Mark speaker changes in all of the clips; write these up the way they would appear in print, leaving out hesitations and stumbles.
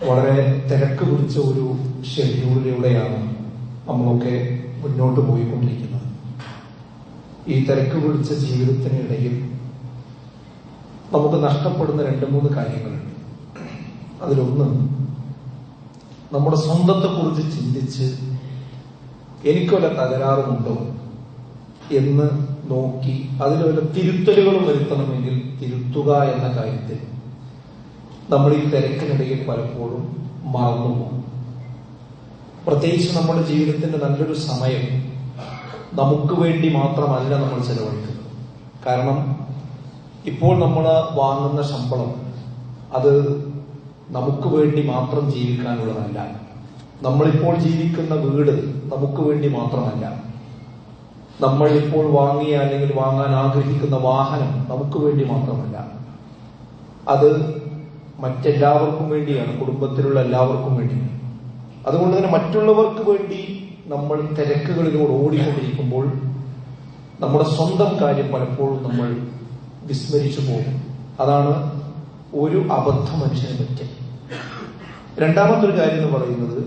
Speaker 1: വളരെ തിരക്ക് പിടിച്ച ഒരു ഷെഡ്യൂളിലൂടെയാണ് നമ്മളൊക്കെ മുന്നോട്ട് പോയിക്കൊണ്ടിരിക്കുന്നത്. ഈ തിരക്ക് പിടിച്ച ജീവിതത്തിനിടയിൽ നമുക്ക് നഷ്ടപ്പെടുന്ന 2-3 കാര്യങ്ങളുണ്ട്. അതിലൊന്ന്, നമ്മുടെ സ്വന്തത്തെക്കുറിച്ച് ചിന്തിച്ച് എനിക്ക് വല്ല തകരാറുമുണ്ടോ എന്ന് നോക്കി അതിൽ വല്ല തിരുത്തലുകളും വരുത്തണമെങ്കിൽ തിരുത്തുക എന്ന കാര്യത്തിൽ നമ്മൾ ഈ തിരക്കിനിടയിൽ പലപ്പോഴും മറന്നുപോകും. പ്രത്യേകിച്ച് നമ്മുടെ ജീവിതത്തിന്റെ നല്ലൊരു സമയം നമുക്ക് വേണ്ടി മാത്രമല്ല നമ്മൾ ചെലവഴിക്കുന്നത്. കാരണം ഇപ്പോൾ നമ്മൾ വാങ്ങുന്ന ശമ്പളം അത് നമുക്ക് വേണ്ടി മാത്രം ജീവിക്കാനുള്ളതല്ല. നമ്മളിപ്പോൾ ജീവിക്കുന്ന വീട് നമുക്ക് വേണ്ടി മാത്രമല്ല. നമ്മൾ ഇപ്പോൾ വാങ്ങിയ അല്ലെങ്കിൽ വാങ്ങാൻ ആഗ്രഹിക്കുന്ന വാഹനം നമുക്ക് വേണ്ടി മാത്രമല്ല. അത് മറ്റെല്ലാവർക്കും വേണ്ടിയാണ്, കുടുംബത്തിലുള്ള എല്ലാവർക്കും വേണ്ടിയാണ്. അതുകൊണ്ട് തന്നെ മറ്റുള്ളവർക്ക് വേണ്ടി നമ്മൾ തിരക്കുകളിലൂടെ ഓടിക്കൊണ്ടിരിക്കുമ്പോൾ നമ്മുടെ സ്വന്തം കാര്യം പലപ്പോഴും നമ്മൾ വിസ്മരിച്ചു പോകും. അതാണ് ഒരു അബദ്ധം മനുഷ്യനെ പറ്റി. രണ്ടാമത്തൊരു കാര്യം എന്ന് പറയുന്നത്,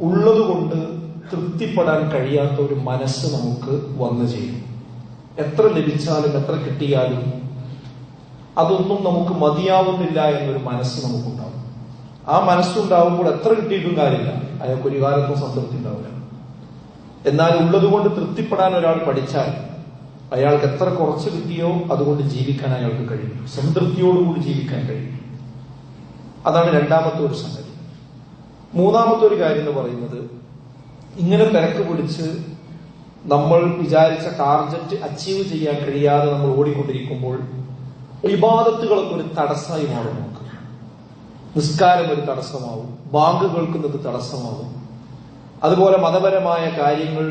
Speaker 1: ഉള്ളതുകൊണ്ട് തൃപ്തിപ്പെടാൻ കഴിയാത്ത ഒരു മനസ്സ് നമുക്ക് വന്നു ചെയ്യും. എത്ര ലഭിച്ചാലും എത്ര കിട്ടിയാലും അതൊന്നും നമുക്ക് മതിയാവുന്നില്ല എന്നൊരു മനസ്സ് നമുക്കുണ്ടാവും. ആ മനസ്സുണ്ടാവുമ്പോൾ എത്ര കിട്ടിയിട്ടും കാര്യമില്ല, അയാൾക്ക് ഒരു കാലത്തും സംതൃപ്തി ഉണ്ടാവില്ല. എന്നാൽ ഉള്ളതുകൊണ്ട് തൃപ്തിപ്പെടാൻ ഒരാൾ പഠിച്ചാൽ അയാൾക്ക് എത്ര കുറച്ച് കിട്ടിയോ അതുകൊണ്ട് ജീവിക്കാൻ അയാൾക്ക് കഴിയും, സംതൃപ്തിയോടുകൂടി ജീവിക്കാൻ കഴിയും. അതാണ് രണ്ടാമത്തെ ഒരു സംഗതി. മൂന്നാമത്തെ ഒരു കാര്യം എന്ന് പറയുന്നത്, ഇങ്ങനെ തിരക്ക് പിടിച്ച് നമ്മൾ വിചാരിച്ച ടാർഗറ്റ് അച്ചീവ് ചെയ്യാൻ കഴിയാതെ നമ്മൾ ഓടിക്കൊണ്ടിരിക്കുമ്പോൾ ഇബാദത്തുകളൊക്കെ ഒരു തടസ്സമായി മാറും. നമുക്ക് നിസ്കാരം ഒരു തടസ്സമാവും, ബാങ്ക് കേൾക്കുന്നത് തടസ്സമാവും, അതുപോലെ മതപരമായ കാര്യങ്ങൾ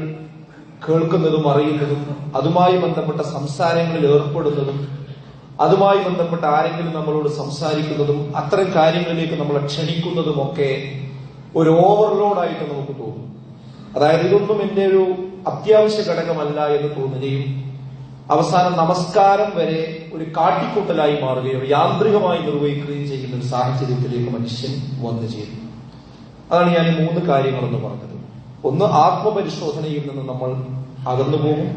Speaker 1: കേൾക്കുന്നതും അറിയുന്നതും അതുമായി ബന്ധപ്പെട്ട സംസാരങ്ങളിൽ ഏർപ്പെടുന്നതും അതുമായി ബന്ധപ്പെട്ട ആരെങ്കിലും നമ്മളോട് സംസാരിക്കുന്നതും അത്തരം കാര്യങ്ങളിലേക്ക് നമ്മളെ ക്ഷണിക്കുന്നതുമൊക്കെ ഒരു ഓവർലോഡായിട്ട് നമുക്ക് തോന്നും. അതായത് ഇതൊന്നും എന്റെ ഒരു അത്യാവശ്യ ഘടകമല്ല എന്ന് തോന്നുകയും അവസാനം നമസ്കാരം വരെ ഒരു കാട്ടിക്കൂട്ടലായി മാറുകയോ യാന്ത്രികമായി നിർവഹിക്കുകയും ചെയ്യുന്ന ഒരു സാഹചര്യത്തിലേക്ക് മനുഷ്യൻ വന്നു ചേരും. അതാണ് ഞാൻ ഈ 3 കാര്യങ്ങളെന്ന് പറഞ്ഞത്. ഒന്ന്, ആത്മപരിശോധനയിൽ നിന്ന് നമ്മൾ അകന്നു പോകും.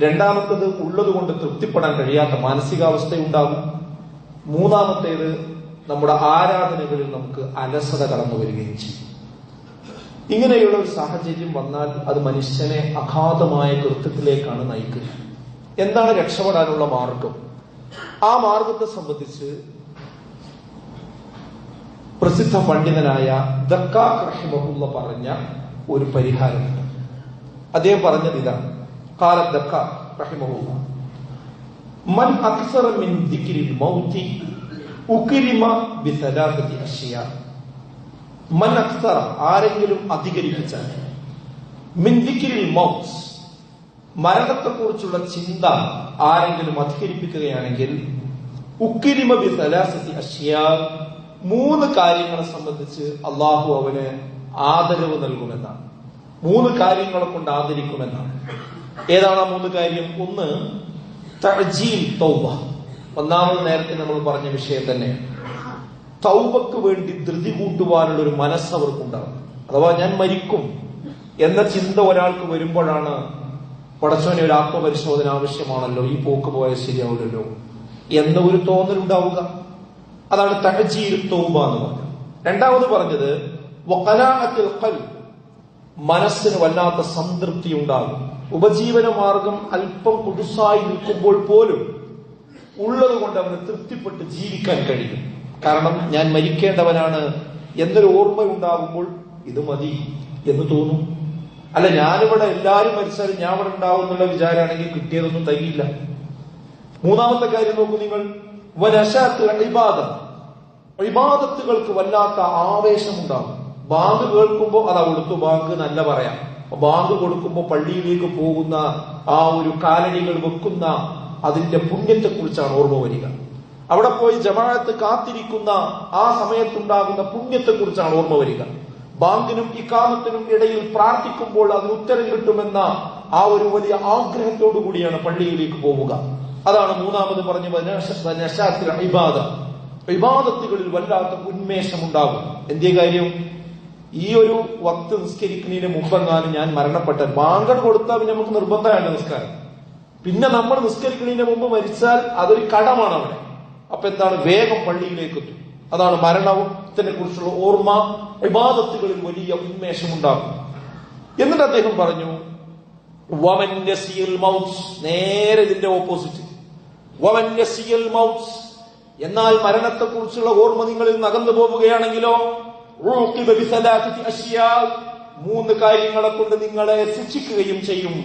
Speaker 1: രണ്ടാമത്തത്, ഉള്ളതുകൊണ്ട് തൃപ്തിപ്പെടാൻ കഴിയാത്ത മാനസികാവസ്ഥയുണ്ടാകും. മൂന്നാമത്തേത്, നമ്മുടെ ആരാധനകളിൽ നമുക്ക് അലസത കടന്നു വരികയും ചെയ്യും. ഇങ്ങനെയുള്ള ഒരു സാഹചര്യം വന്നാൽ അത് മനുഷ്യനെ അഗാധമായ കൃത്യത്തിലേക്കാണ് നയിക്കുക. എന്താണ് രക്ഷപ്പെടാനുള്ള മാർഗം? ആ മാർഗത്തെ സംബന്ധിച്ച് പ്രസിദ്ധ പണ്ഡിതനായ ദക്കാഖ് റഹിമഹുല്ലാഹ് പറഞ്ഞ ഒരു പരിഹാരമുണ്ട്. അദ്ദേഹം പറഞ്ഞത് ഇതാണ്. ഖാല ദക്കാഖ് റഹിമഹുല്ലാഹ്, മൻ അക്സറ മിൻ ദിക്രിൽ മൗതി ഉക്രിമ ബിസലാസതി അഷ്യാ. മൻ അക്സറ, ആരെങ്കിലും അധികരിപ്പിച്ചാൽ, മിൻ ദിക്രിൽ മൗത്ത്, മരണത്തെക്കുറിച്ചുള്ള ചിന്ത ആരെങ്കിലും അധികരിപ്പിക്കുകയാണെങ്കിൽ, ഉക്രിമ ബിസലാസതി അഷ്യാ, 3 കാര്യങ്ങളെ സംബന്ധിച്ച് അള്ളാഹു അവന് ആദരവ് നൽകുമെന്നാണ്. 3 കാര്യങ്ങളെ കൊണ്ട് ആദരിക്കുമെന്നാണ്. ഏതാണ് ആ 3 കാര്യം? ഒന്ന്, തഅജീൽ തൗബ. ഒന്നാമത് നേരത്തെ നമ്മൾ പറഞ്ഞ വിഷയം തന്നെ, തൗബക്ക് വേണ്ടി ധൃതി കൂട്ടുവാനുള്ള ഒരു മനസ്സ് അവർക്കുണ്ടാകും. അഥവാ ഞാൻ മരിക്കും എന്ന ചിന്ത ഒരാൾക്ക് വരുമ്പോഴാണ് പടച്ചോനെ ഒരു ആത്മപരിശോധന ആവശ്യമാണല്ലോ, ഈ പോക്ക് പോയാൽ ശരിയാവില്ലല്ലോ എന്ന ഒരു തോന്നലുണ്ടാവുക. അതാണ് തഅജീൽ തൗബ എന്ന് പറഞ്ഞത്. രണ്ടാമത് പറഞ്ഞത് വഖനാഅത്തുൽ ഖൽബ്, മനസ്സിന് വല്ലാത്ത സംതൃപ്തി ഉണ്ടാകും. ഉപജീവന മാർഗം അല്പം കുടുസായി നിൽക്കുമ്പോൾ പോലും ഉള്ളത് കൊണ്ട് അവന് തൃപ്തിപ്പെട്ട് ജീവിക്കാൻ കഴിയും. കാരണം ഞാൻ മരിക്കേണ്ടവനാണ് എന്നൊരു ഓർമ്മ ഉണ്ടാകുമ്പോൾ ഇത് മതി എന്ന് തോന്നും. അല്ല, ഞാനിവിടെ എല്ലാവരും മരിച്ചാലും ഞാൻ ഇവിടെ ഉണ്ടാവും എന്നുള്ള വിചാരമാണെങ്കിൽ കിട്ടിയതൊന്നും തയ്യില്ല. മൂന്നാമത്തെ കാര്യം നോക്കൂ നിങ്ങൾ, ഇബാദത്തുകൾക്ക് വല്ലാത്ത ആവേശമുണ്ടാകും. ബാങ്ക് കേൾക്കുമ്പോൾ അത് അവിടുത്തെ ബാങ്ക് നല്ല പറയാം. ബാങ്ക് കൊടുക്കുമ്പോൾ പള്ളിയിലേക്ക് പോകുന്ന ആ ഒരു കാലടികൾ വെക്കുന്ന അതിന്റെ പുണ്യത്തെക്കുറിച്ചാണ് ഓർമ്മ വരിക. അവിടെ പോയി ജമാഅത്ത് കാത്തിരിക്കുന്ന ആ സമയത്തുണ്ടാകുന്ന പുണ്യത്തെക്കുറിച്ചാണ് ഓർമ്മ വരിക. ബാങ്കിനും ഇഖാമത്തിനും ഇടയിൽ പ്രാർത്ഥിക്കുമ്പോൾ അതിന് ഉത്തരം കിട്ടുമെന്ന ആ ഒരു വലിയ ആഗ്രഹത്തോടു കൂടിയാണ് പള്ളിയിലേക്ക് പോവുക. അതാണ് മൂന്നാമത് പറഞ്ഞ ഇബാദ. ഇബാദത്തുകളിൽ വല്ലാത്ത ഉന്മേഷമുണ്ടാകും. എന്തേ കാര്യം? ഈ ഒരു വക്ത് നിസ്കരിക്കുന്നതിന് മുമ്പെങ്ങാനും ഞാൻ മരണപ്പെട്ടാൽ, ബാങ്ക് കൊടുത്താൽ പിന്നെ നമുക്ക് നിർബന്ധമാണ് നിസ്കാരം. പിന്നെ നമ്മൾ നിസ്കരിക്കുന്നതിന് മുമ്പ് മരിച്ചാൽ അതൊരു കടമാണ് അവിടെ. അപ്പൊ എന്താണ്? വേഗം പള്ളിയിലേക്ക് എത്തും. അതാണ് മരണത്തിനെ കുറിച്ചുള്ള ഓർമ്മ ഇബാദത്തുകളിൽ വലിയ ഉന്മേഷമുണ്ടാകും. എന്നിട്ട് അദ്ദേഹം പറഞ്ഞു, വമൻ നസിയൽ മൗത്ത്, നേരെ ഇതിന്റെ ഓപ്പോസിറ്റ്. വമൻ നസിയൽ മൗത്ത്, എന്നാൽ മരണത്തെക്കുറിച്ചുള്ള ഓർമ്മ നിങ്ങളിൽ നകന്നു പോവുകയാണെങ്കിലോ, ഉഖിബ ബിസലാസതി അശ്യാ, 3 കാര്യങ്ങളെ കൊണ്ട് നിങ്ങളെ ശിക്ഷിക്കുകയും ചെയ്യും.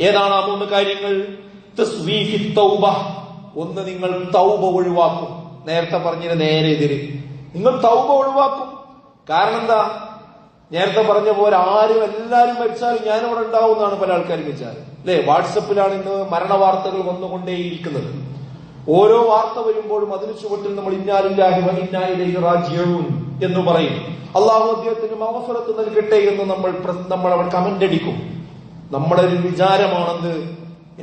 Speaker 1: ഏതാണ് ആ 3 കാര്യങ്ങൾ? തസ്വീഫി തൗബ, ഒന്ന് നിങ്ങൾ തൗബ ഒഴിവാക്കും. നേരത്തെ പറഞ്ഞതിന് നേരെ എതിര്, നിങ്ങൾ തൗബ ഒഴിവാക്കും. കാരണം എന്താ? നേരത്തെ പറഞ്ഞ പോലെ എല്ലാരും മരിച്ചാലും ഞാനിവിടെ ഉണ്ടാവും എന്നാണ് പല ആൾക്കാരും വിചാരം, അല്ലെ? വാട്സപ്പിലാണ് ഇന്ന് മരണ വാർത്തകൾ വന്നുകൊണ്ടേയിരിക്കുന്നത്. ഓരോ വാർത്ത വരുമ്പോഴും അതിന് ചുവട്ടിൽ നമ്മൾ ഇന്നാ ലില്ലാഹി വ ഇന്നാ ഇലൈഹി റാജിഊൻ എന്ന് പറയും. അള്ളാഹു അദ്ദേഹത്തിന് മഗ്ഫിറത്ത് നൽകട്ടെ എന്ന് നമ്മൾ അവിടെ കമന്റ് അടിക്കും. നമ്മുടെ ഒരു വിചാരമാണെന്ന്,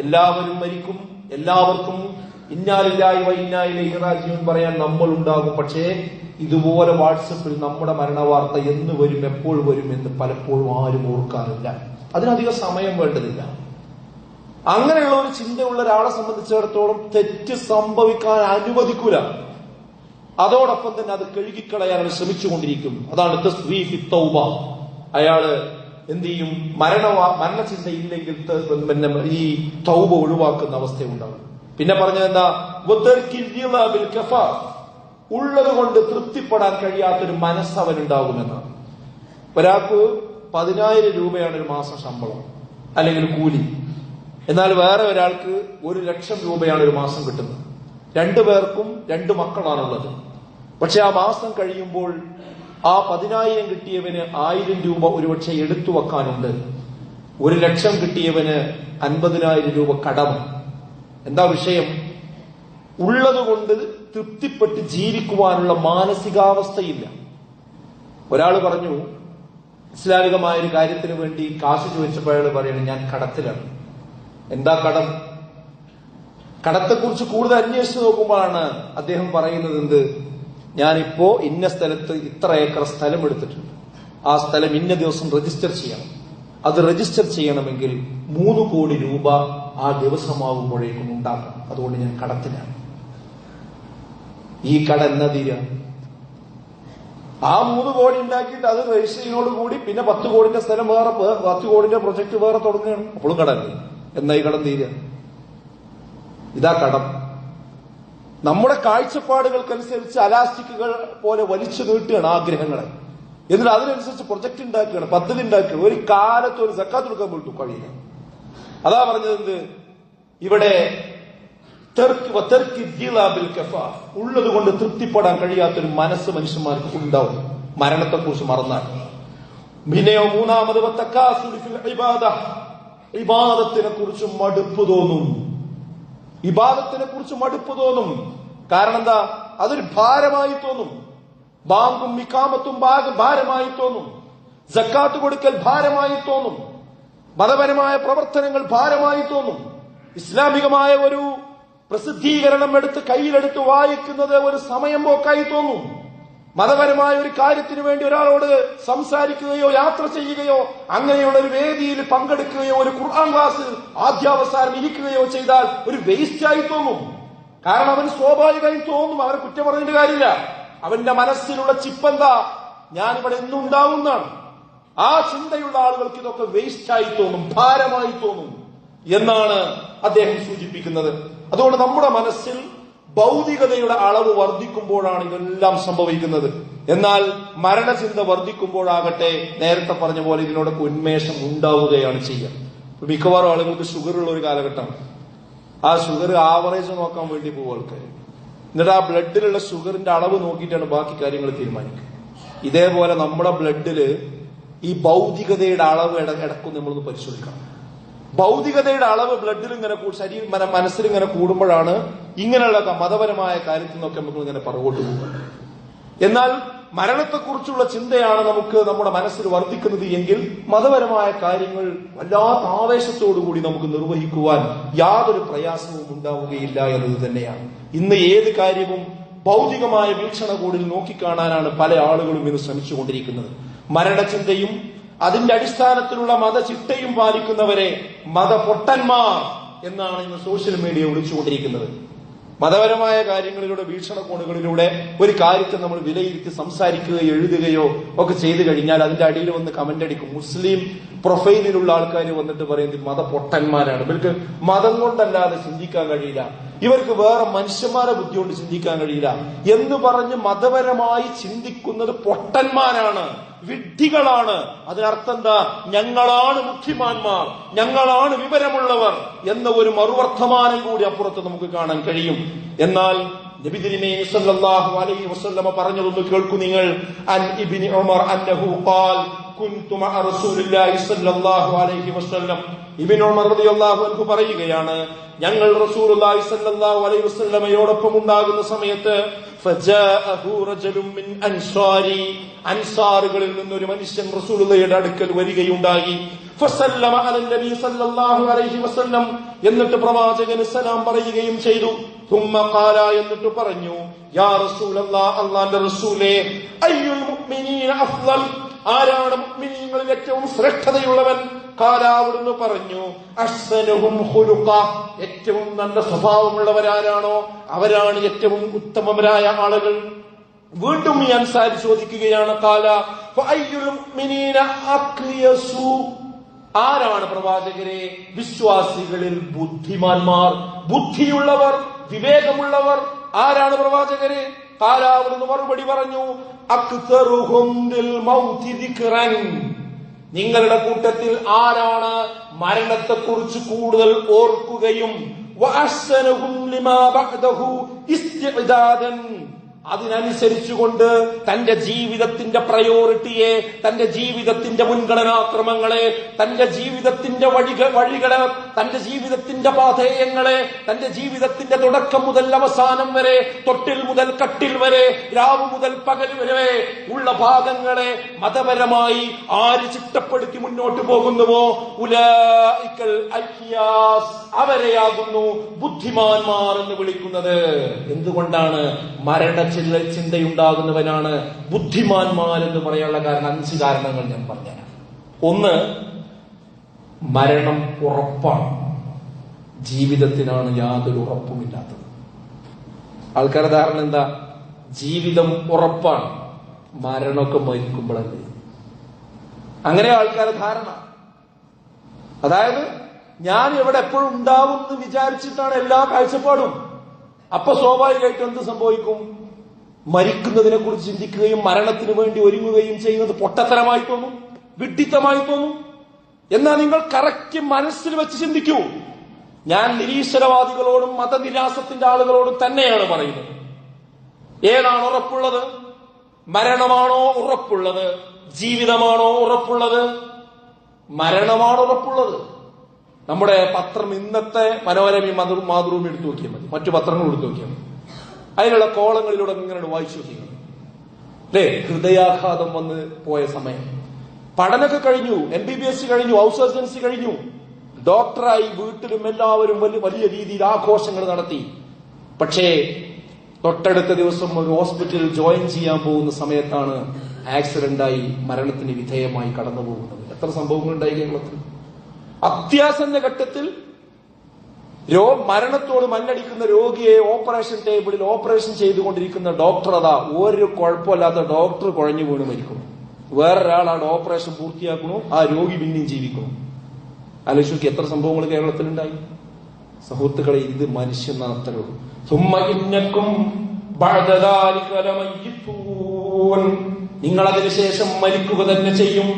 Speaker 1: എല്ലാവരും മരിക്കും, എല്ലാവർക്കും ഇന്നാ ലില്ലാഹി വ ഇന്നാ ഇലൈഹി റാജിഊൻ പറയാൻ നമ്മൾ ഉണ്ടാകും. പക്ഷേ ഇതുപോലെ വാട്സപ്പിൽ നമ്മുടെ മരണവാർത്ത എന്ന് വരും, എപ്പോൾ വരും എന്ന് പലപ്പോഴും ആരും ഓർക്കാറില്ല. അതിനധികം സമയം വേണ്ടതില്ല. അങ്ങനെയുള്ള ഒരു ചിന്തയുള്ള ഒരാളെ സംബന്ധിച്ചിടത്തോളം തെറ്റ് സംഭവിക്കാൻ അനുവദിക്കൂല. അതോടൊപ്പം തന്നെ അത് കഴുകിക്കളയാൻ ശ്രമിച്ചുകൊണ്ടിരിക്കും. അതാണ് തസ്വീഫി തൗബ. അയാള് എന്ത് ചെയ്യും? മരണചിന്ത ഇല്ലെങ്കിൽ ഈ തൗബ ഒഴിവാക്കുന്ന അവസ്ഥയുണ്ടാകും. പിന്നെ പറഞ്ഞത് എന്താ? ഉള്ളത് കൊണ്ട് തൃപ്തിപ്പെടാൻ കഴിയാത്തൊരു മനസ്സവനുണ്ടാകുമെന്നാണ്. ഒരാൾക്ക് 10,000 രൂപയാണ് ഒരു മാസം ശമ്പളം അല്ലെങ്കിൽ കൂലി. എന്നാൽ വേറെ ഒരാൾക്ക് 1,00,000 രൂപയാണ് ഒരു മാസം കിട്ടുന്നത്. 2 പേർക്കും 2 മക്കളാണുള്ളത്. പക്ഷെ ആ മാസം കഴിയുമ്പോൾ ആ 10,000 കിട്ടിയവന് 1000 രൂപ ഒരുപക്ഷെ എടുത്തു വെക്കാനുണ്ട്. 1,00,000 കിട്ടിയവന് 50,000 രൂപ കടം. എന്താ വിഷയം? ഉള്ളത് കൊണ്ട് തൃപ്തിപ്പെട്ട് ജീവിക്കുവാനുള്ള മാനസികാവസ്ഥയില്ല. ഒരാൾ പറഞ്ഞു, ഇസ്ലാമികമായ ഒരു കാര്യത്തിന് വേണ്ടി കാശ് ചോദിച്ചപ്പോൾ അയാൾ പറയണം, ഞാൻ കടത്തിലാണ്. എന്താ കടം? കടത്തെക്കുറിച്ച് കൂടുതൽ അന്വേഷിച്ച് നോക്കുമ്പോഴാണ് അദ്ദേഹം പറയുന്നത്, എന്ത്? ഞാനിപ്പോ ഇന്ന സ്ഥലത്ത് ഇത്ര ഏക്കർ സ്ഥലം എടുത്തിട്ടുണ്ട്. ആ സ്ഥലം ഇന്ന ദിവസം രജിസ്റ്റർ ചെയ്യണം. അത് രജിസ്റ്റർ ചെയ്യണമെങ്കിൽ 3 കോടി രൂപ ആ ദിവസമാകുമ്പോഴേക്കും ഉണ്ടാക്കണം. അതുകൊണ്ട് ഞാൻ കടത്തിലാണ്. ഈ കട എന്നാ തീരാ? ആ 3 കോടി ഉണ്ടാക്കിയിട്ട് അത് രജിസ്റ്ററിനോട് കൂടി പിന്നെ 10 കോടിന്റെ സ്ഥലം വേറെ, 10 കോടിന്റെ പ്രൊജക്ട് വേറെ തുടങ്ങുകയാണ്. അപ്പോഴും കടല്ലേ. എന്നാ ഈ കടം തീരുക? ഇതാ കടം. നമ്മുടെ കാഴ്ചപ്പാടുകൾക്കനുസരിച്ച് അലാസ്റ്റിക്കുകൾ പോലെ വലിച്ചു നീട്ടുകയാണ് ആഗ്രഹങ്ങളെ. എന്നിട്ട് അതിനനുസരിച്ച് പ്രൊജക്ട് ഉണ്ടാക്കുകയാണ്, പദ്ധതി ഉണ്ടാക്കുക. ഒരു കാലത്ത് ഒരു സക്കാത്ത് കൊടുക്കാൻ പോലും കഴിയില്ല. അതാ പറഞ്ഞത് എന്ത്? ഇവിടെ ഉള്ളത് കൊണ്ട് തൃപ്തിപ്പെടാൻ കഴിയാത്തൊരു മനസ്സ് മനുഷ്യന്മാർക്ക് ഉണ്ടാവും മരണത്തെക്കുറിച്ച് മറന്നാൽ. പിന്നെയോ 3-ാമത് ഇബാദത്തിനെ കുറിച്ച് മടുപ്പ് തോന്നും. ഇബാദത്തിനെ കുറിച്ച് മടുപ്പ് തോന്നും. കാരണം എന്താ? അതൊരു ഭാരമായി തോന്നും. ബാങ്കും ഇഖാമത്തും ഭാരമായി തോന്നും. സക്കാത്ത് കൊടുക്കൽ ഭാരമായി തോന്നും. മതപരമായ പ്രവർത്തനങ്ങൾ ഭാരമായി തോന്നും. ഇസ്ലാമികമായ ഒരു പ്രസിദ്ധീകരണം കയ്യിലെടുത്ത് വായിക്കുന്നത് ഒരു സമയം പോക്കായി തോന്നും. മതപരമായ ഒരു കാര്യത്തിന് വേണ്ടി ഒരാളോട് സംസാരിക്കുകയോ യാത്ര ചെയ്യുകയോ അങ്ങനെയുള്ള ഒരു വേദിയിൽ പങ്കെടുക്കുകയോ ഒരു ഖുർആൻ ക്ലാസ് ആദ്യാവസാനം ഇരിക്കുകയോ ചെയ്താൽ ഒരു വേസ്റ്റായി തോന്നും. കാരണം അവന് സ്വാഭാവികമായി തോന്നും. അവരെ കുറ്റം പറഞ്ഞിട്ട് കാര്യമില്ല. അവന്റെ മനസ്സിലുള്ള ചിപ്പെന്താ? ഞാനിവിടെ എന്നും ഉണ്ടാവുന്നതാണ്. ആ ചിന്തയുള്ള ആളുകൾക്ക് ഇതൊക്കെ വേസ്റ്റായി തോന്നും, ഭാരമായി തോന്നും എന്നാണ് അദ്ദേഹം സൂചിപ്പിക്കുന്നത്. അതുകൊണ്ട് നമ്മുടെ മനസ്സിൽ ഭൗതികതയുടെ അളവ് വർദ്ധിക്കുമ്പോഴാണ് ഇതെല്ലാം സംഭവിക്കുന്നത്. എന്നാൽ മരണചിന്ത വർദ്ധിക്കുമ്പോഴാകട്ടെ നേരത്തെ പറഞ്ഞ പോലെ ഇതിനോടൊക്കെ ഉന്മേഷം ഉണ്ടാവുകയാണ് ചെയ്യുക. മിക്കവാറും ആളുകൾക്ക് ഷുഗർ ഉള്ള ഒരു കാലഘട്ടമാണ്. ആ ഷുഗർ ആവറേജ് നോക്കാൻ വേണ്ടി പോകും ആൾക്കാർ. എന്നിട്ട് ആ ബ്ലഡിലുള്ള ഷുഗറിന്റെ അളവ് നോക്കിയിട്ടാണ് ബാക്കി കാര്യങ്ങൾ തീരുമാനിക്കുക. ഇതേപോലെ നമ്മുടെ ബ്ലഡില് ഈ ഭൗതികതയുടെ അളവ് ഇടക്കും നമ്മളൊന്ന് പരിശോധിക്കണം. ഭൗതികതയുടെ അളവ് ബ്ലഡിൽ ഇങ്ങനെ മനസ്സിൽ ഇങ്ങനെ കൂടുമ്പോഴാണ് ഇങ്ങനെയുള്ള മതപരമായ കാര്യത്തിൽ നിന്നൊക്കെ നമുക്ക് ഇങ്ങനെ പുറകോട്ട് പോകുക. എന്നാൽ മരണത്തെക്കുറിച്ചുള്ള ചിന്തയാണ് നമുക്ക് നമ്മുടെ മനസ്സിൽ വർദ്ധിക്കുന്നത് എങ്കിൽ മതപരമായ കാര്യങ്ങൾ വല്ലാത്ത ആവേശത്തോടുകൂടി നമുക്ക് നിർവഹിക്കുവാൻ യാതൊരു പ്രയാസവും ഉണ്ടാവുകയില്ല എന്നത് തന്നെയാണ്. ഇന്ന് ഏത് കാര്യവും ഭൗതികമായ വീക്ഷണകോണിൽ നോക്കിക്കാണാനാണ് പല ആളുകളും ഇന്ന് ശ്രമിച്ചുകൊണ്ടിരിക്കുന്നത്. മരണചിന്തയും അതിന്റെ അടിസ്ഥാനത്തിലുള്ള മതചിട്ടയും പാലിക്കുന്നവരെ മതപൊട്ടന്മാർ എന്നാണ് ഇന്ന് സോഷ്യൽ മീഡിയ വിളിച്ചുകൊണ്ടിരിക്കുന്നത്. മതപരമായ കാര്യങ്ങളിലൂടെ വീക്ഷണകോണുകളിലൂടെ ഒരു കാര്യത്തെ നമ്മൾ വിലയിരുത്തി സംസാരിക്കുകയോ എഴുതുകയോ ഒക്കെ ചെയ്തു കഴിഞ്ഞാൽ അതിന്റെ അടിയിൽ വന്ന് കമന്റ് അടിക്കും. മുസ്ലിം പ്രൊഫൈലിലുള്ള ആൾക്കാർ വന്നിട്ട് പറയുന്നത് മതപൊട്ടന്മാരാണ്, ഇവർക്ക് മതം കൊണ്ടല്ലാതെ ചിന്തിക്കാൻ കഴിയില്ല, ഇവർക്ക് വേറെ മനുഷ്യന്മാരെ ബുദ്ധി കൊണ്ട് ചിന്തിക്കാൻ കഴിയില്ല എന്ന് പറഞ്ഞ് മതപരമായി ചിന്തിക്കുന്നത് പൊട്ടന്മാരാണ്, വിഡ്ഢികളാണ്. അതിനർത്ഥം എന്താ? ഞങ്ങളാണ് ബുദ്ധിമാന്മാർ, ഞങ്ങളാണ് വിവരമുള്ളവർ എന്ന ഒരു മറുവർത്തമാനം കൂടി അപ്പുറത്ത് നമുക്ക് കാണാൻ കഴിയും. എന്നാൽ നബി തിരുമേനി സല്ലല്ലാഹു അലൈഹി വസല്ലമ പറഞ്ഞതൊന്ന് കേൾക്കൂ നിങ്ങൾ. അൻ ഇബ്നു ഉമർ അന്നഹു ഖാൽ കുൻതു മഅ റസൂലില്ലാഹി സല്ലല്ലാഹു അലൈഹി വസല്ലം. ഇബ്നു ഉമർ റളിയല്ലാഹു അൻഹു പറയുകയാണ്, ഞങ്ങൾ റസൂലുള്ളാഹി സല്ലല്ലാഹു അലൈഹി വസല്ലമയോടൊപ്പം ഉണ്ടാകുന്ന സമയത്ത് ഫജാഅഹു റജലുൻ മിൻ അൻസാരി, അൻസാറുകളിൽ നിന്നൊരു മനുഷ്യൻ റസൂലുള്ളാഹിയുടെ അടുക്കൽ വരികയുണ്ടായി. ഫസല്ലമ അലൻ നബി സല്ലല്ലാഹു അലൈഹി വസല്ലം, എന്നിട്ട് പ്രവാചകന് സലാം പറയുകയും ചെയ്തു. ثم قال, എന്നിട്ട് പറഞ്ഞു, യാ റസൂലല്ലാഹ്, അല്ലാഹുവിന്റെ റസൂലേ, അയ്യുൽ മുഅ്മിനീന അഫ്ളൽ, ആരാണ് മുഅ്മിനീങ്ങളിൽ ഏറ്റവും ശ്രേഷ്ഠതയുള്ളവൻ? ഖാല, അവിടുന്ന് പറഞ്ഞു, അഹ്സനുഹും ഖുലുഖ, ഏറ്റവും നല്ല സ്വഭാവമുള്ളവരാരാണോ അവരാണ് ഏറ്റവും ഉത്തമരായ ആളുകൾ. വീണ്ടും ഈ അൻസാരി ചോദിക്കുകയാണ്, ഖാല ഫഅയ്യുൽ മുഅ്മിനീന അഖ്യസു, ആരാണ് പ്രവാചകരെ വിശ്വാസികളിൽ ബുദ്ധിമാന്മാർ, ബുദ്ധിയുള്ളവർ, വിവേകമുള്ളവർ ആരാണ് പ്രവാചകരെ? ഖാല, അവിടുന്ന് മറുപടി പറഞ്ഞു, അക്തറുഹും ബിൽ മൗതി ദിക്റൻ, നിങ്ങളുടെ കൂട്ടത്തിൽ ആരാണ് മരണത്തെക്കുറിച്ച് കൂടുതൽ ഓർക്കുകയും വഅഹ്സനുഹും ലിമാ ബഅദഹു ഇസ്തിഅദാദൻ, അതിനനുസരിച്ചുകൊണ്ട് തന്റെ ജീവിതത്തിന്റെ പ്രയോറിറ്റിയെ, തന്റെ ജീവിതത്തിന്റെ മുൻഗണനാക്രമങ്ങളെ, തന്റെ ജീവിതത്തിന്റെ വഴികളെ, തന്റെ ജീവിതത്തിന്റെ പാഥേയങ്ങളെ, തന്റെ ജീവിതത്തിന്റെ തുടക്കം മുതൽ അവസാനം വരെ, തൊട്ടിൽ മുതൽ കട്ടിൽ വരെ, രാവ് മുതൽ പകൽ വരെ ഉള്ള ഭാഗങ്ങളെ മതപരമായി ആര് ചിട്ടപ്പെടുത്തി മുന്നോട്ട് പോകുന്നുവോ ഉലൈക്കൽ അഖ്യാസ്, അവരെയാകുന്നു ബുദ്ധിമാന്മാർ എന്ന് വിളിക്കുന്നത്. എന്തുകൊണ്ടാണ്? ചിന്തയുണ്ടാകുന്നവനാണ് ബുദ്ധിമാന്മാർ എന്ന് പറയാനുള്ള കാരണം 5 കാരണങ്ങൾ ഞാൻ പറഞ്ഞുതരാം. ഒന്ന്, മരണം ഉറപ്പാണ്, ജീവിതത്തിനാണ് യാതൊരു ഉറപ്പുമില്ലാത്തത്. ആൾക്കാരുടെ ധാരണ എന്താ? ജീവിതം ഉറപ്പാണ്, മരണമൊക്കെ മരിക്കുമ്പോഴല്ലേ. അങ്ങനെ ആൾക്കാരുടെ ധാരണ. അതായത് ഞാൻ ഇവിടെ എപ്പോഴും ഉണ്ടാവും എന്ന് വിചാരിച്ചിട്ടാണ് എല്ലാ കാഴ്ചപ്പാടും. അപ്പൊ സ്വാഭാവികമായിട്ടും എന്ത് സംഭവിക്കും? മരിക്കുന്നതിനെ കുറിച്ച് ചിന്തിക്കുകയും മരണത്തിന് വേണ്ടി ഒരുങ്ങുകയും ചെയ്യുന്നത് പൊട്ടത്തരമായി തോന്നും, വിഡ്ഢിത്തമായി തോന്നും. എന്നാൽ നിങ്ങൾ കറക്റ്റ് മനസ്സിൽ വെച്ച് ചിന്തിക്കൂ. ഞാൻ നിരീശ്വരവാദികളോടും മതനിരാസത്തിന്റെ ആളുകളോടും തന്നെയാണ് പറയുന്നത്. ഏതാണ് ഉറപ്പുള്ളത്? മരണമാണോ ഉറപ്പുള്ളത്? ജീവിതമാണോ ഉറപ്പുള്ളത്? മരണമാണ് ഉറപ്പുള്ളത്. നമ്മുടെ പത്രം, ഇന്നത്തെ മനോരമയും മാതൃഭൂമി എടുത്തു നോക്കിയാൽ മതി, മറ്റു പത്രങ്ങൾ എടുത്തു നോക്കിയാൽ മതി. അതിലുള്ള കോളങ്ങളിലൂടെ ഇങ്ങനെ വായിച്ചു നോക്കിയത് അല്ലേ? ഹൃദയാഘാതം വന്ന് പോയ സമയം, പഠനമൊക്കെ കഴിഞ്ഞു, MBBS കഴിഞ്ഞു, ഹൗസ് സർജൻസി കഴിഞ്ഞു, ഡോക്ടറായി, വീട്ടിലും എല്ലാവരും വലിയ രീതിയിൽ ആഘോഷങ്ങൾ നടത്തി. പക്ഷേ തൊട്ടടുത്ത ദിവസം ഒരു ഹോസ്പിറ്റലിൽ ജോയിൻ ചെയ്യാൻ പോകുന്ന സമയത്താണ് ആക്സിഡന്റായി മരണത്തിന് വിധേയമായി കടന്നു പോകുന്നത്. എത്ര സംഭവങ്ങൾ ഉണ്ടായി കേരളത്തിൽ. അത്യാസന്ന ഘട്ടത്തിൽ മരണത്തോട് മല്ലടിക്കുന്ന രോഗിയെ ഓപ്പറേഷൻ ടേബിളിൽ ഓപ്പറേഷൻ ചെയ്തുകൊണ്ടിരിക്കുന്ന ഡോക്ടർ, അതാ ഒരു കുഴപ്പമില്ലാത്ത ഡോക്ടർ കുഴഞ്ഞു വീണ് മരിക്കുന്നു. വേറൊരാളാണ് ഓപ്പറേഷൻ പൂർത്തിയാക്കണു, ആ രോഗി പിന്നെയും ജീവിക്കണം. ആലോചിക്ക് എത്ര സംഭവങ്ങൾ കേരളത്തിലുണ്ടായി. സുഹൃത്തുക്കളെ, ഇത് മനുഷ്യൻ അത്രേ ഉള്ളൂ. നിങ്ങൾ അതിനുശേഷം മരിക്കുക തന്നെ ചെയ്യും.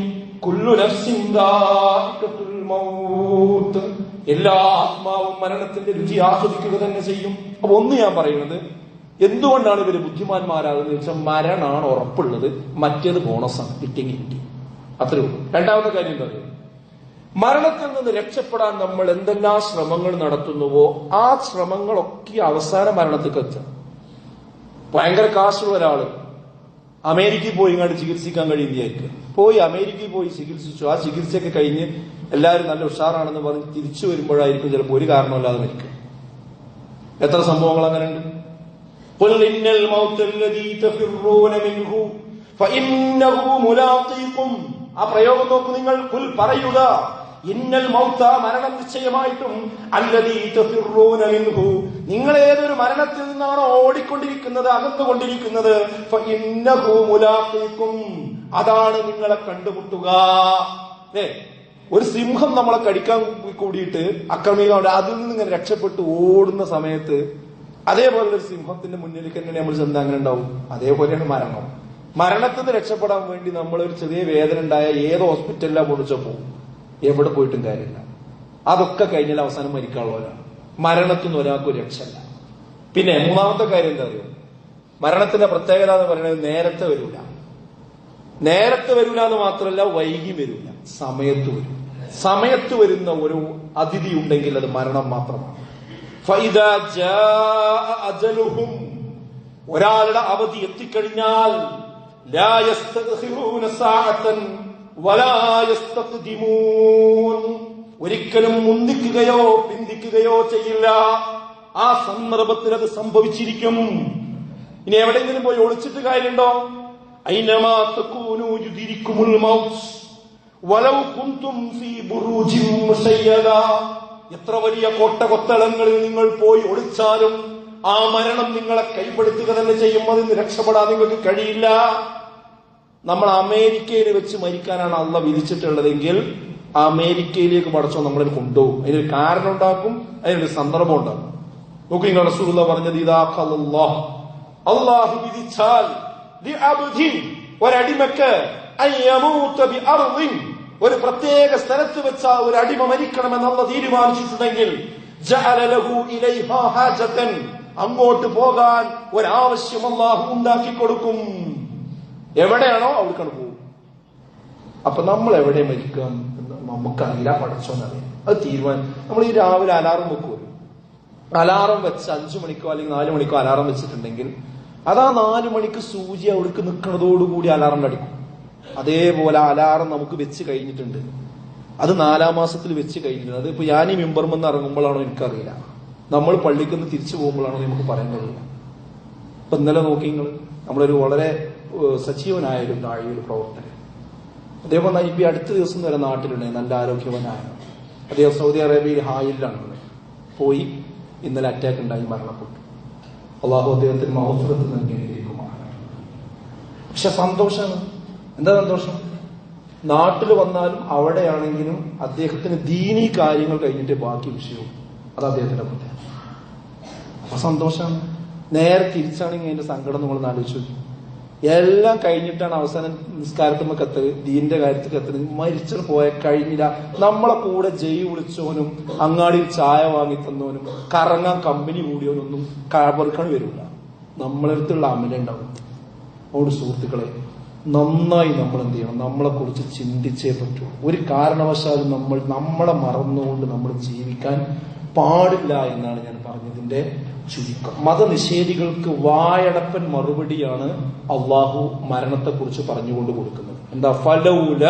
Speaker 1: കുല്ലു നഫ്സിൻ ദാഇഖത്തുൽ മൗത്ത്, എല്ലാ ആത്മാവും മരണത്തിന്റെ രുചി ആസ്വദിക്കുക തന്നെ ചെയ്യും. അപ്പൊ ഒന്ന് ഞാൻ പറയുന്നത്, എന്തുകൊണ്ടാണ് ഇവര് ബുദ്ധിമാന്മാരാകുന്നത് വെച്ചാൽ മരണമാണ് ഉറപ്പുള്ളത്, മറ്റേത് ബോണസാണ്, കിട്ടിയെങ്കിൽ കിട്ടി, അത്രേ ഉള്ളൂ. രണ്ടാമത്തെ കാര്യം എന്താ പറയുക? മരണത്തിൽ നിന്ന് രക്ഷപ്പെടാൻ നമ്മൾ എന്തെല്ലാം ശ്രമങ്ങൾ നടത്തുന്നുവോ ആ ശ്രമങ്ങളൊക്കെ അവസാന മരണത്തിലേക്ക് എത്തുക. ഭയങ്കര കാശുള്ള ഒരാള് അമേരിക്കയിൽ പോയി ഇങ്ങോട്ട് ചികിത്സിക്കാൻ കഴിയുന്നതായിരിക്കും. പോയി അമേരിക്കയിൽ പോയി ചികിത്സിച്ചു, ആ ചികിത്സയൊക്കെ കഴിഞ്ഞ് എല്ലാവരും നല്ല ഉഷാറാണെന്ന് പറഞ്ഞ് തിരിച്ചു വരുമ്പോഴായിരിക്കും ചിലപ്പോൾ ഒരു കാരണമില്ലാതെ മരിക്കും. എത്ര സംഭവങ്ങൾ അങ്ങനെ ഉണ്ട്. ഖുൽ ഇന്നൽ മൗതല്ലദീ തഫിറൂന മിൻഹു ഫഇന്നഹു മുലാഖീകും. ആ പ്രയോഗം നോക്കൂ നിങ്ങൾ. ഖുൽ പറയുക, ഇന്നൽ മൗത മരണം നിശ്ചയമായിട്ടും, അല്ലദീ തഫിറൂന മിൻഹു നിങ്ങൾ ഏതൊരു മരണത്തിൽ നിന്നാണോ ഓടിക്കൊണ്ടിരിക്കുന്നത്, അകന്നുകൊണ്ടിരിക്കുന്നത്, ഫഇന്നഹു മുലാഖീകും അതാണ് നിങ്ങളെ കണ്ടുമുട്ടുക. ഒരു സിംഹം നമ്മളെ കടിക്കാൻ കൂടിയിട്ട് അക്രമികളുടെ അതിൽ നിന്ന് ഇങ്ങനെ രക്ഷപ്പെട്ട് ഓടുന്ന സമയത്ത് അതേപോലെ ഒരു സിംഹത്തിന്റെ മുന്നിലേക്ക് എങ്ങനെ നമ്മൾ ചെന്ന് അങ്ങനെ ഉണ്ടാവും. അതേപോലെയാണ് മരണം. മരണത്തിൽ നിന്ന് രക്ഷപ്പെടാൻ വേണ്ടി നമ്മളൊരു ചെറിയ വേദന ഉണ്ടായ ഏത് ഹോസ്പിറ്റലിലാണ് പൊളിച്ചോ പോകും, എവിടെ പോയിട്ടും കാര്യമില്ല. അതൊക്കെ കഴിഞ്ഞാൽ അവസാനം മരിക്കാനുള്ളവരാണ്. മരണത്തിൽ നിന്ന് ഒരാൾക്കും രക്ഷയില്ല. പിന്നെ മൂന്നാമത്തെ കാര്യം എന്താ അറിയോ? മരണത്തിന്റെ പ്രത്യേകത എന്ന് പറയുന്നത് നേരത്തെ വരൂല. നേരത്തെ വരൂല എന്ന് മാത്രമല്ല, വൈകി വരൂല, സമയത്ത് വരും. സമയത്ത് വരുന്ന ഒരു അതിഥി ഉണ്ടെങ്കിൽ അത് മരണം മാത്രമാണ്. ഫഇദാ ജാഅ അജലുഹും ഒരാളുടെ അവധി എത്തിക്കഴിഞ്ഞാൽ ലാ യസ്തഖിറൂന സഅതൻ വലാ യസ്തഖ്ദിമൂൻ ഒരിക്കലും മുന്തിക്കുകയോ പിന്തിക്കുകയോ ചെയ്യില്ല. ആ സന്ദർഭത്തിൽ അത് സംഭവിച്ചിരിക്കും. ഇനി എവിടെയെങ്കിലും പോയി ഒളിച്ചിട്ട് കാര്യമുണ്ടോ? ഐനമാ തകൂനു യുദിരിക്കുമുൽ മൗത്ത് വലൗ കുൻതും ഫീ ബുറൂജിൻ മുശയ്യദ എത്ര വലിയ കോട്ടകൊത്തളങ്ങളിൽ നിങ്ങൾ പോയി ഒളിച്ചാലും ആ മരണം നിങ്ങളെ കൈപ്പെടുത്തുക തന്നെ ചെയ്യും. അതിൽ നിന്ന് രക്ഷപ്പെടാൻ നിങ്ങൾക്ക് കഴിയില്ല. നമ്മൾ അമേരിക്കയിൽ വെച്ച് മരിക്കാനാണ് അള്ളാഹ് വിധിച്ചിട്ടുള്ളതെങ്കിൽ അമേരിക്കയിലേക്ക് പടച്ചോ നമ്മളെ കൊണ്ടുപോകും. അതിനൊരു കാരണം ഉണ്ടാക്കും, അതിനൊരു സന്ദർഭം ഉണ്ടാക്കും. നോക്കൂ, നിങ്ങൾ റസൂലുള്ളാഹി പറഞ്ഞത്, ഇദാ ഖലല്ലാഹ് അല്ലാഹു വിധിച്ചാൽ ഒരടിമക്ക് ഒരു പ്രത്യേക സ്ഥലത്ത് വെച്ച ഒരു അടിമ മരിക്കണമെന്നുള്ള തീരുമാനിച്ചിട്ടുണ്ടെങ്കിൽ അങ്ങോട്ട് പോകാൻ ഒരാവശ്യം അല്ലാഹു ഉണ്ടാക്കി കൊടുക്കും. എവിടെയാണോ അവിടേക്കാണ് പോകും. അപ്പൊ നമ്മൾ എവിടെ മരിക്കാം എന്ന് നമുക്കറിയില്ല, പഠിച്ചോന്നറിയാം. അത് തീരുമാനം. നമ്മൾ ഈ രാവിലെ അലാറം വെക്കുമല്ലോ, അലാറം വെച്ച് 5 മണിക്കോ അല്ലെങ്കിൽ 4 മണിക്കോ അലാറം വെച്ചിട്ടുണ്ടെങ്കിൽ അതാ 4 മണിക്ക് സൂചി അവിടേക്ക് നിൽക്കുന്നതോടുകൂടി അലാറം അടിക്കും. അതേപോലെ അലാറം നമുക്ക് വെച്ച് കഴിഞ്ഞിട്ടുണ്ട്. അത് 4-ാം മാസത്തിൽ വെച്ച് കഴിഞ്ഞിട്ടുണ്ട്. അത് ഇപ്പൊ ഞാൻ ഈ മിമ്പർമെന്ന് ഇറങ്ങുമ്പോഴാണോ എനിക്കറിയില്ല, നമ്മൾ പള്ളിക്ക് നിന്ന് തിരിച്ചു പോകുമ്പോഴാണോ നമുക്ക് പറയാൻ കഴിയില്ല. ഇപ്പൊ ഇന്നലെ നോക്കി നിങ്ങൾ, നമ്മളൊരു വളരെ സജീവനായ ഒരു ദാഴിയുടെ പ്രവർത്തകൻ, അതേപോലെ ഇപ്പൊ അടുത്ത ദിവസം വരെ നാട്ടിലുണ്ട്, നല്ല ആരോഗ്യവനായ അദ്ദേഹം സൗദി അറേബ്യയിൽ ഹായിലാണ് പോയി. ഇന്നലെ അറ്റാക്ക് ഉണ്ടായി മരണപ്പെട്ടു. അള്ളാഹു അദ്ദേഹത്തിന് മഹഫറത്ത് നൽകിയിരിക്കുമാണ്. പക്ഷെ സന്തോഷമാണ്. എന്താ സന്തോഷം? നാട്ടിൽ വന്നാലും അവിടെയാണെങ്കിലും അദ്ദേഹത്തിന് ദീനീ കാര്യങ്ങൾ കഴിഞ്ഞിട്ട് ബാക്കി വിഷയവും. അത് അദ്ദേഹത്തിന്റെ പ്രത്യേകത. അപ്പൊ സന്തോഷമാണ്. നേരെ തിരിച്ചാണെങ്കിൽ അതിന്റെ സങ്കടം നിങ്ങൾ ആലോചിച്ചു. എല്ലാം കഴിഞ്ഞിട്ടാണ് അവസാനം നിസ്കാരത്തുമ്പോ ദീന്റെ കാര്യത്തിൽ എത്തുന്നത്. മരിച്ചിട്ട് പോയ കഴിഞ്ഞില്ല. നമ്മളെ കൂടെ ജയ് വിളിച്ചവനും അങ്ങാടിയിൽ ചായ വാങ്ങി തന്നവനും കറങ്ങാൻ കമ്പനി കൂടിയവനൊന്നും കബർക്കണ വരില്ല. നമ്മളടുത്തുള്ള അമല ഉണ്ടാവും. അതുകൊണ്ട് സുഹൃത്തുക്കളെ, നന്നായി നമ്മൾ എന്ത് ചെയ്യണം? നമ്മളെ കുറിച്ച് ചിന്തിച്ചേ പറ്റൂ. ഒരു കാരണവശാലും നമ്മളെ മറന്നുകൊണ്ട് നമ്മൾ ജീവിക്കാൻ പാടില്ല എന്നാണ് ഞാൻ പറഞ്ഞതിന്റെ ചുരുക്കം. മതനിഷേധികൾക്ക് വായടപ്പൻ മറുപടിയാണ് അള്ളാഹു മരണത്തെക്കുറിച്ച് പറഞ്ഞുകൊണ്ട് കൊടുക്കുന്നത്. എന്താ? ഫലൗല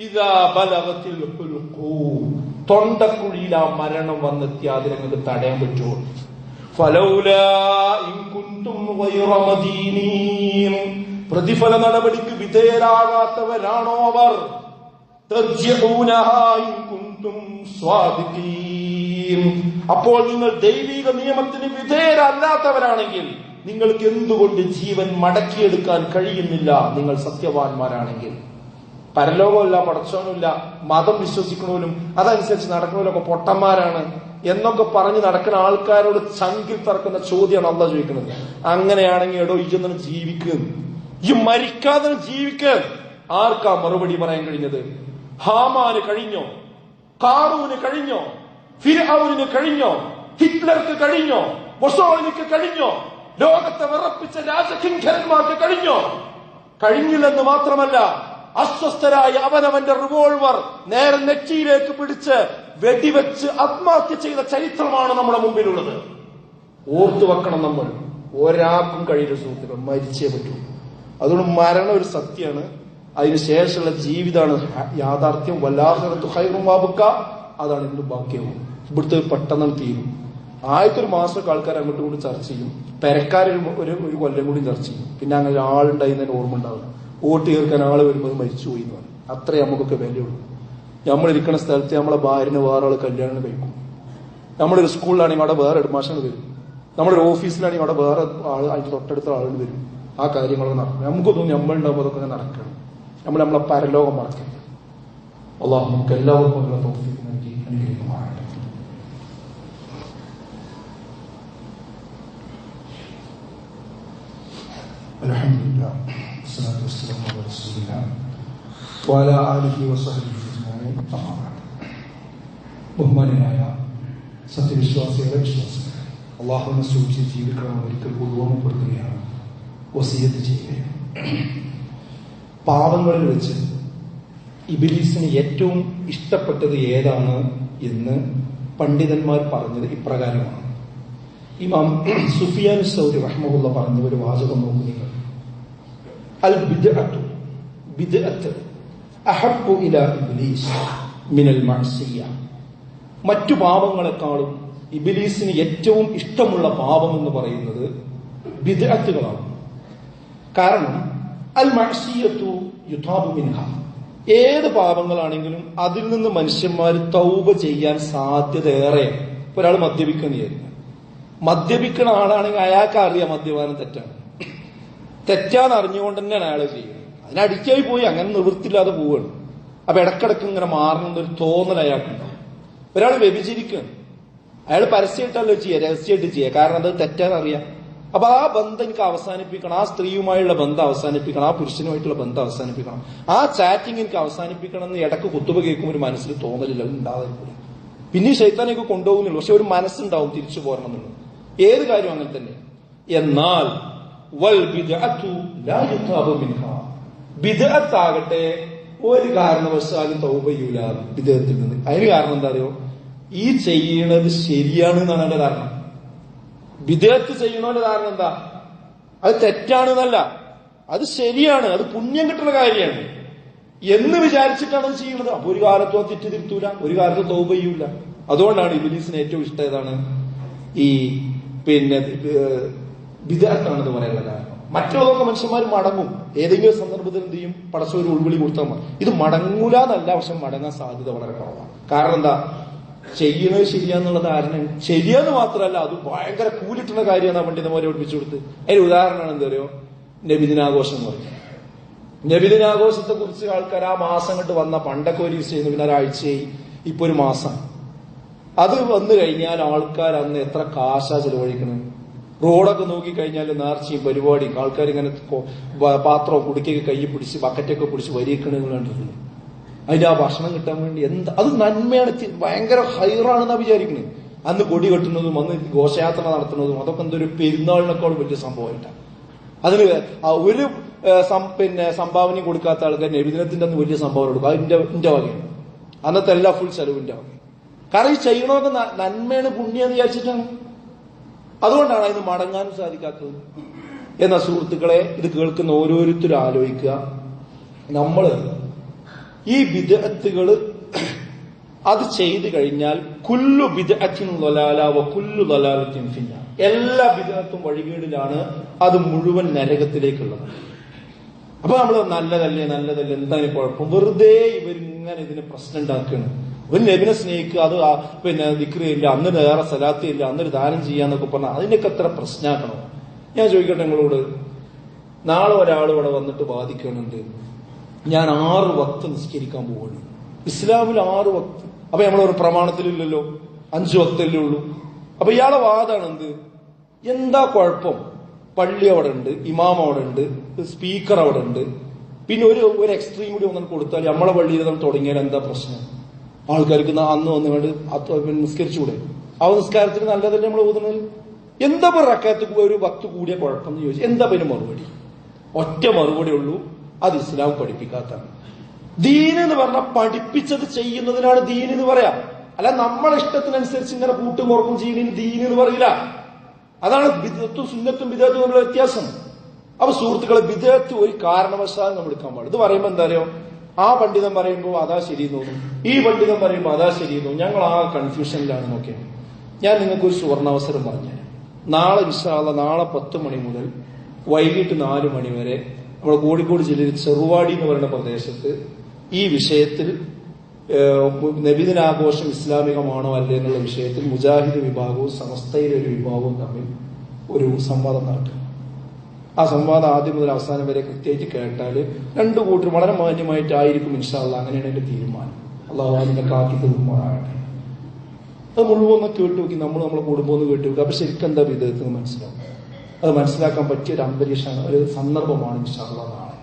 Speaker 1: ഇദാ ബലഗത്തിൽ ഹുൽഖൂം, തൊണ്ടക്കുഴിയിൽ ആ മരണം വന്നെത്തി അതിനെ നിങ്ങൾക്ക് തടയാൻ പറ്റുമോ? ഫലൗല ഇൻ കുൻതും ഗൈറ മദീനീൻ, പ്രതിഫല നടപടിക്ക് വിധേയരാകാത്തവരാണോ അവർ? തർജിഊനഹാ ഇൻ കുൻതും സ്വാദിഖീൻ, അപ്പോൾ നിങ്ങൾ ദൈവിക നിയമത്തിന് വിധേയരല്ലാത്തവരാണെങ്കിൽ നിങ്ങൾക്ക് എന്തുകൊണ്ട് ജീവൻ മടക്കിയെടുക്കാൻ കഴിയുന്നില്ല? നിങ്ങൾ സത്യവാന്മാരാണെങ്കിൽ. പരലോകമില്ല, പടച്ചോനുമില്ല, മതം വിശ്വസിക്കണവരും അതനുസരിച്ച് നടക്കുന്നവരൊക്കെ പൊട്ടന്മാരാണ് എന്നൊക്കെ പറഞ്ഞ് നടക്കുന്ന ആൾക്കാരോട് ചങ്കിൽ തറക്കുന്ന ചോദ്യമാണ് അള്ളാഹ് ചോദിക്കുന്നത്. അങ്ങനെയാണെങ്കിൽ എടോ ഇജൊന്നും ജീവിക്കുക, ഈ മരിക്കാതെ ജീവിക്കുക. ആർക്കാ മറുപടി പറയാൻ കഴിഞ്ഞത്? ഹാമാന് കഴിഞ്ഞോ? കാറൂന് കഴിഞ്ഞോ? ഫിർഔനിന് കഴിഞ്ഞോ? ഹിറ്റ്ലർക്ക് കഴിഞ്ഞോ? മൊസോളിനിക്ക് കഴിഞ്ഞോ? ലോകത്തെ വിറപ്പിച്ച രാജകിങ്കരന്മാർക്ക് കഴിഞ്ഞോ? കഴിഞ്ഞില്ലെന്ന് മാത്രമല്ല, അസ്വസ്ഥരായ അവനവന്റെ റിവോൾവർ നേരെ നെറ്റിയിലേക്ക് പിടിച്ച് വെടിവെച്ച് ആത്മഹത്യ ചെയ്ത ചരിത്രമാണ് നമ്മുടെ മുമ്പിലുള്ളത്. ഓർത്തു വെക്കണം. നമ്മൾ ഒരാൾക്കും കഴിയില്ല സുഹൃത്തുക്കൾ, മരിച്ചേ പറ്റൂ. അതുകൊണ്ട് മരണം ഒരു സത്യമാണ്. അതിനുശേഷമുള്ള ജീവിതമാണ് യാഥാർത്ഥ്യം. വല്ലാഹിറത്തു ഖൈറും വഅബ്ഖാ, അതാണ് ഇന്ന് ബാക്കിയാവും. ഇവിടുത്തെ പെട്ടെന്ന് തീരും.
Speaker 2: ആദ്യത്തെ ഒരു മാസമൊക്കെ ആൾക്കാർ അങ്ങോട്ടും ഇങ്ങോട്ടും ചർച്ച ചെയ്യും, പെരക്കാരൊരു ഒരു കൊല്ലം കൂടി ചർച്ച ചെയ്യും. പിന്നെ അങ്ങനെ ആളുണ്ടായി തന്നെ ഓർമ്മ ഉണ്ടാവില്ല. വോട്ട് ചേർക്കാൻ ആള് വരുമ്പോൾ മരിച്ചുപോയി എന്ന് പറയും. അത്രേ നമുക്കൊക്കെ വിലയുള്ളൂ. നമ്മളിരിക്കുന്ന സ്ഥലത്ത് നമ്മളെ ഭാര്യനെ വേറെ ആൾ കല്യാണം കഴിക്കും. നമ്മളൊരു സ്കൂളിലാണെങ്കിൽ അവിടെ വേറെ ഹെഡ്മാസ്റ്റർ വരും. നമ്മളൊരു ഓഫീസിലാണെങ്കിൽ അവിടെ വേറെ ആൾ അതിന് തൊട്ടടുത്ത ആളുകൾ വരും. ആ കാര്യങ്ങളൊക്കെ നടക്കും. നമുക്കൊന്നും നമ്മളുണ്ടാകുമ്പോൾ അതൊക്കെ നടക്കണം. നമ്മളെ പരലോകം മറക്കരുത്. അല്ലാഹു നമുക്ക് എല്ലാവർക്കും തൗഫീഖ് നൽകി അനുഗ്രഹിക്കുമാറാകട്ടെ. അൽഹംദുലില്ലാഹ് വസ്സലാത്തു വസ്സലാമു അലാ റസൂലില്ലാഹ് വഅലാ ആലിഹി വസഹ്ബിഹി അജ്മഈൻ. ബഹുമാനനായ സത്യവിശ്വാസികളെ, വിശ്വാസികളെ, അള്ളാഹുവിനെ സൂക്ഷിച്ച് ജീവിക്കണമെന്ന് ഒരിക്കൽ ഓർമ്മപ്പെടുത്തുകയാണ്, വസിയത്ത് ചെയ്യുകയാണ്. പാപങ്ങളിൽ വെച്ച് ഇബ്ലീസിന് ഏറ്റവും ഇഷ്ടപ്പെട്ടത് ഏതാണ് എന്ന് പണ്ഡിതന്മാർ പറഞ്ഞത് ഇപ്രകാരമാണ്. ഇമാം സുഫിയാൻ സൗരി റഹ്മഹുള്ള പറഞ്ഞ ഒരു വാചകം നോക്കുക. അൽ ബിദ്അത്ത് അഹബ്ബു ഇലാ ഇബ്ലീസ് മിനൽ മഅസിയ്യ. മറ്റു പാപങ്ങളെക്കാളും ഇബ്ലീസിന് ഏറ്റവും ഇഷ്ടമുള്ള പാപം എന്ന് പറയുന്നത് ബിദ്അത്തുകളാണ്. കാരണം അൽ മഅസിയ്യത്തു യുതാബു മിൻഹ. ഏത് പാപങ്ങളാണെങ്കിലും അതിൽ നിന്ന് മനുഷ്യന്മാർ തൗബ ചെയ്യാൻ സാധ്യത ഏറെയാണ്. ഇപ്പൊ ഒരാൾ മദ്യപിക്കുന്ന വിചാരിക്കുക, മദ്യപിക്കുന്ന ആളാണെങ്കിൽ അയാൾക്ക് അറിയാം മദ്യപാനം തെറ്റാണ്. തെറ്റാന്ന് അറിഞ്ഞുകൊണ്ട് തന്നെയാണ് അയാൾ ചെയ്യുന്നത്. അതിനടിക്കായി പോയി അങ്ങനെ നിവൃത്തില്ലാതെ പോവുകയാണ്. അപ്പൊ ഇടക്കിടക്ക് ഇങ്ങനെ മാറണമെന്നൊരു തോന്നൽ അയാൾക്കുണ്ടാവും. ഒരാൾ വ്യഭിചരിക്കുകയാണ്, അയാൾ പരസ്യമായിട്ടല്ലോ ചെയ്യുക, രഹസ്യമായിട്ട് ചെയ്യുക. കാരണം അത് തെറ്റാന്നറിയാം. അപ്പൊ ആ ബന്ധം എനിക്ക് അവസാനിപ്പിക്കണം, ആ സ്ത്രീയുമായുള്ള ബന്ധം അവസാനിപ്പിക്കണം, ആ പുരുഷനുമായിട്ടുള്ള ബന്ധം അവസാനിപ്പിക്കണം, ആ ചാറ്റിംഗ് എനിക്ക് അവസാനിപ്പിക്കണം എന്ന് ഇടക്ക് കുത്തുബ കേൾക്കുമ്പോൾ ഒരു മനസ്സിൽ തോന്നലില്ല, ഉണ്ടാകുന്നില്ല. പിന്നെ ശൈത്താനൊക്കെ കൊണ്ടുപോകുന്നില്ല, പക്ഷെ ഒരു മനസ്സുണ്ടാവും തിരിച്ചു പോരണം എന്നുള്ളത്. ഏത് കാര്യം അങ്ങനെ തന്നെ. എന്നാൽ വൽ ബിദ്അത്തു ലാ യുതാബു മിൻഹാ. ബിദ്അത്താകട്ടെ ഒരു കാരണവശാലും തൗബ ചെയ്യൂല ബിദ്അത്തിൽ നിന്ന്. അതിന് കാരണം എന്താ അറിയോ? ഈ ചെയ്യണത് ശരിയാണ് എന്നാണ് എന്റെ കാരണം. ബിദ്അത്ത് ചെയ്യണോന്റെ കാരണം എന്താ? അത് തെറ്റാണെന്നല്ല, അത് ശരിയാണ്, അത് പുണ്യം കിട്ടുന്ന കാര്യമാണ് എന്ന് വിചാരിച്ചിട്ടാണ് അത് ചെയ്യുന്നത്. അപ്പൊ ഒരു കാലത്തും അത് തെറ്റ് തിരുത്തൂല, ഒരു കാലത്തും തൗബ ചെയ്യൂല. അതുകൊണ്ടാണ് ഇബ്ലീസിന് ഏറ്റവും ഇഷ്ടം ഏതാണ്? ഈ ബിദ്അത്താണെന്ന് പറയാനുള്ള കാരണം. മറ്റുള്ളതൊക്കെ മനുഷ്യന്മാർ മടങ്ങും, ഏതെങ്കിലും സന്ദർഭത്തിൽ എന്ത് ചെയ്യും? പടച്ച ഒരു ഉൾവിളി കൊടുത്താൽ മതി. ഇത് മടങ്ങൂല എന്നല്ല, പക്ഷെ മടങ്ങാൻ സാധ്യത വളരെ കുറവാണ്. കാരണം എന്താ? ചെയ്യുന്നത് ശരിയാന്നുള്ള ധാരണ. ശരിയാന്ന് മാത്രമല്ല, അത് ഭയങ്കര കൂലിട്ടുന്ന കാര്യമാണ് പണ്ഡിതന്മാരെ പഠിപ്പിച്ചു കൊടുത്ത്. അതിന് ഉദാഹരണമാണ് എന്താ പറയുക? നബിദിനാഘോഷം എന്ന് പറയും. നബിദിനാഘോഷത്തെ കുറിച്ച് ആൾക്കാർ ആ മാസം കണ്ട് വന്ന പണ്ടൊക്കെ ഒരു ദിവസം ചെയ്യുന്നു, പിന്നെ ഒരാഴ്ചയായി, ഇപ്പൊ ഒരു മാസം. അത് വന്നു കഴിഞ്ഞാൽ ആൾക്കാർ അന്ന് എത്ര കാശാ ചെലവഴിക്കണം. റോഡൊക്കെ നോക്കിക്കഴിഞ്ഞാൽ നേർച്ചയും പരിപാടിയും, ആൾക്കാർ ഇങ്ങനെ പാത്രവും കുടിക്കൊക്കെ കൈ പിടിച്ച് ബക്കറ്റൊക്കെ പിടിച്ച് വരിക്കണെന്ന് കണ്ടിട്ടുണ്ട്. അതിന്റെ ആ ഭക്ഷണം കിട്ടാൻ വേണ്ടി എന്താ അത് നന്മയാണ്, ഭയങ്കര ഹൈറാണെന്നാ വിചാരിക്കുന്നത്. അന്ന് കൊടി കെട്ടുന്നതും അന്ന് ഘോഷയാത്ര നടത്തുന്നതും അതൊക്കെ എന്തൊരു പെരുന്നാളിനേക്കാളും വലിയ സംഭവമായിട്ടാണ്. അതിന് ഒരു സംഭാവന കൊടുക്കാത്ത ആൾക്കാർ നബിദിനത്തിന്റെ അന്ന് വലിയ സംഭാവന കൊടുക്കും. അത് എന്റെ വകയാണ്. അന്നത്തെ എല്ലാ ഫുൾ ചെലവിന്റെ വകയാണ്. കാരണം ഈ ചെയ്യണമൊക്കെ നന്മയാണ്, പുണ്യെന്ന് വിചാരിച്ചിട്ടാണ്. അതുകൊണ്ടാണ് അതിന് മടങ്ങാനും സാധിക്കാത്തത്. എന്നാ സുഹൃത്തുക്കളെ, ഇത് കേൾക്കുന്ന ഓരോരുത്തരും ആലോചിക്കുക, നമ്മള് ഈ ബിദ്അത്തുകൾ അത് ചെയ്തു കഴിഞ്ഞാൽ കുല്ലു ബിദ്അത്തിൻ ളലാല വ കുല്ലു ളലാലത്തിൻ ഫിന്നാർ. എല്ലാ ബിദ്അത്തും വഴികേടിലാണ്, അത് മുഴുവൻ നരകത്തിലേക്കുള്ളത്. അപ്പൊ നമ്മൾ നല്ലതല്ലേ എന്താണ് കുഴപ്പം? വെറുതെ ഇവരിങ്ങനെ ഇതിന് പ്രശ്നം ഉണ്ടാക്കുകയാണ്. ഒരു നബിനെ സ്നേഹിക്കുക, അത് ദിക്റിയില്ല, അന്ന് വേറെ സലാത്തില്ല, അന്നൊരു ദാനം ചെയ്യാന്നൊക്കെ പറഞ്ഞാൽ അതിനൊക്കെ എത്ര പ്രശ്നമാക്കണോ? ഞാൻ ചോദിക്കട്ടെ നിങ്ങളോട്, നാളെ ഒരാൾ ഇവിടെ വന്നിട്ട് വാദിക്കണുണ്ട്, ഞാൻ 6 വക്ത് നിസ്കരിക്കാൻ പോവാണ്. ഇസ്ലാമിൽ 6 വക്ത്. അപ്പൊ നമ്മളൊരു പ്രമാണത്തിലില്ലല്ലോ, 5 വക്തല്ലേ ഉള്ളൂ. അപ്പൊ ഇയാളെ വാദമാണ് എന്ത്? എന്താ കുഴപ്പം? പള്ളി അവിടെ ഉണ്ട്, ഇമാം അവിടെ ഉണ്ട്, സ്പീക്കർ അവിടെ ഉണ്ട്, പിന്നെ ഒരു എക്സ്ട്രീം കൂടി ഒന്നും കൊടുത്താൽ നമ്മളെ പള്ളിയിൽ നമ്മൾ തുടങ്ങിയാൽ എന്താ പ്രശ്നം? ആൾക്കാർക്ക് അന്ന് വന്നുകൊണ്ട് നിസ്കരിച്ചുകൂടെ? ആ നിസ്കാരത്തിന് നല്ലതല്ലേ നമ്മൾ ഓതുന്നത്? എന്താ റക്കാത്ത് ഒരു വക്ത് കൂടിയ കുഴപ്പം എന്ന് ചോദിച്ചു. എന്താ പിന്നെ മറുപടി? ഒറ്റ മറുപടി ഉള്ളൂ, അത് ഇസ്ലാം പഠിപ്പിക്കാത്തതാണ്. ദീൻ എന്ന് പറഞ്ഞാൽ പഠിപ്പിച്ചത് ചെയ്യുന്നതിനാണ് ദീൻ എന്ന് പറയാം. അല്ല നമ്മളെ ഇഷ്ടത്തിനനുസരിച്ച് ഇങ്ങനെ കൂട്ടും കുറക്കും ചെയ്യുന്നതിന് ദീൻ എന്ന് പറയില്ല. അതാണ് ബിദ്അത്തും സുന്നത്തും ബിദ്അത്തും തമ്മിലുള്ള വ്യത്യാസം. അപ്പൊ സുഹൃത്തുക്കളെ, ബിദ്അത്ത് ഒരു കാരണവശാലും നമ്മൾ എടുക്കാൻ പാടില്ല. ഇത് പറയുമ്പോൾ എന്താ അറിയോ? ആ പണ്ഡിതൻ പറയുമ്പോൾ അതാ ശരി തോന്നും, ഈ പണ്ഡിതൻ പറയുമ്പോൾ അതാ ശരി തോന്നും. ഞങ്ങൾ ആ കൺഫ്യൂഷനിലാണ്. നോക്കിയാൽ ഞാൻ നിങ്ങൾക്കൊരു സുവർണാവസരം പറഞ്ഞുതരാം. നാളെ ഇൻഷാ അല്ലാഹ് നാളെ 10 മണി മുതൽ വൈകിട്ട് 4 മണി വരെ നമ്മുടെ കോഴിക്കോട് ജില്ലയിൽ ചെറുവാടി എന്ന് പറയുന്ന പ്രദേശത്ത് ഈ വിഷയത്തിൽ നബിദിനാഘോഷം ഇസ്ലാമികമാണോ അല്ലേ എന്നുള്ള വിഷയത്തിൽ മുജാഹിദ് വിഭാഗവും സമസ്തയിലെ ഒരു വിഭാഗവും തമ്മിൽ ഒരു സംവാദം നടക്കും. ആ സംവാദം ആദ്യം മുതൽ അവസാനം വരെ കൃത്യമായിട്ട് കേട്ടാൽ രണ്ടു കൂട്ടർ വളരെ മാന്യമായിട്ടായിരിക്കും ഇൻഷാ അല്ലാഹ്. അങ്ങനെയാണ് എന്റെ തീരുമാനം. അള്ളാഹു അതിനെ കാക്കി തീരുമാനമാകട്ടെ. അത് മുഴുവൻ ഒന്ന് കേട്ടു നോക്കി, നമ്മളെ കുടുംബം ഒന്ന് കേട്ടു നോക്കി. അപ്പൊ ശരിക്കും എന്താ വിധത്തിൽ മനസ്സിലാവും. അത് മനസ്സിലാക്കാൻ പറ്റിയ ഒരു അന്തരീക്ഷമാണ്, ഒരു സന്ദർഭമാണ് ഇൻഷാ അല്ലാഹ് നാളെ.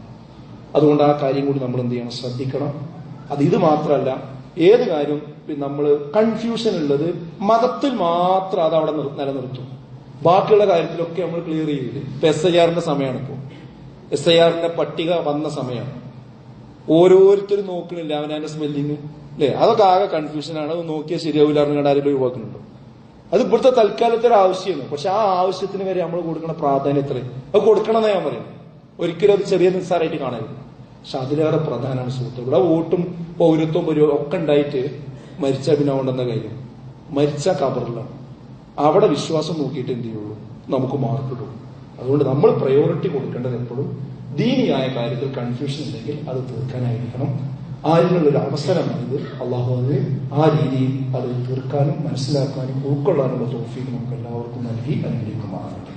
Speaker 2: അതുകൊണ്ട് ആ കാര്യം കൂടി നമ്മൾ എന്ത് ചെയ്യണം, ശ്രദ്ധിക്കണം. ഇത് മാത്രമല്ല, ഏത് കാര്യം നമ്മൾ കൺഫ്യൂഷൻ ഉള്ളത് മതത്തിൽ മാത്രം അത് അവിടെ നിലനിർത്തും. ബാക്കിയുള്ള കാര്യത്തിലൊക്കെ നമ്മൾ ക്ലിയർ ചെയ്യില്ലേ. ഇപ്പൊ SIR സമയമാണ്. ഇപ്പോൾ SIR പട്ടിക വന്ന സമയമാണ്. ഓരോരുത്തരും നോക്കണില്ല അവനാന്റെ സ്മെല്ലിങ് അല്ലെ. അതൊക്കെ ആകെ കൺഫ്യൂഷനാണ്. അത് നോക്കിയാൽ ശരിയാവില്ല ആരെങ്കിലും ഒഴിവാക്കുന്നുണ്ടോ? അത് ഇവിടുത്തെ തൽക്കാലത്തെ ഒരു ആവശ്യമാണ്. പക്ഷെ ആ ആവശ്യത്തിന് വരെ നമ്മൾ കൊടുക്കുന്ന പ്രാധാന്യം എത്രയും അത് കൊടുക്കണമെന്ന് ഞാൻ പറയുന്നത്. ഒരിക്കലും അത് ചെറിയ നിസ്സാരമായിട്ട് കാണരുത്. പക്ഷെ അതിലേറെ പ്രധാനമാണ് സുഹൃത്തുക്കൾ. ആ വോട്ടും പൗരത്വം ഒക്കെ ഉണ്ടായിട്ട് മരിച്ചാൽ പിന്നെ കൊണ്ടെന്ന കാര്യം, മരിച്ച കബറിലാണ്. അവിടെ വിശ്വാസം നോക്കിയിട്ട് എന്ത് ചെയ്യുള്ളൂ, നമുക്ക് മാർക്കിടുള്ളൂ. അതുകൊണ്ട് നമ്മൾ പ്രയോറിറ്റി കൊടുക്കേണ്ടത് എപ്പോഴും ദീനിയായ കാര്യത്തിൽ കൺഫ്യൂഷൻ ഉണ്ടെങ്കിൽ അത് തീർക്കാനായിരിക്കണം. അതിനുള്ളൊരു അവസരമാണിത്. അള്ളാഹു അത് ആ രീതിയിൽ അത് തീർക്കാനും മനസ്സിലാക്കാനും ഉൾക്കൊള്ളാനുള്ള തൗഫീഖ് നമുക്ക് എല്ലാവർക്കും നൽകി അനുഗ്രഹിക്കുമാറാകട്ടെ.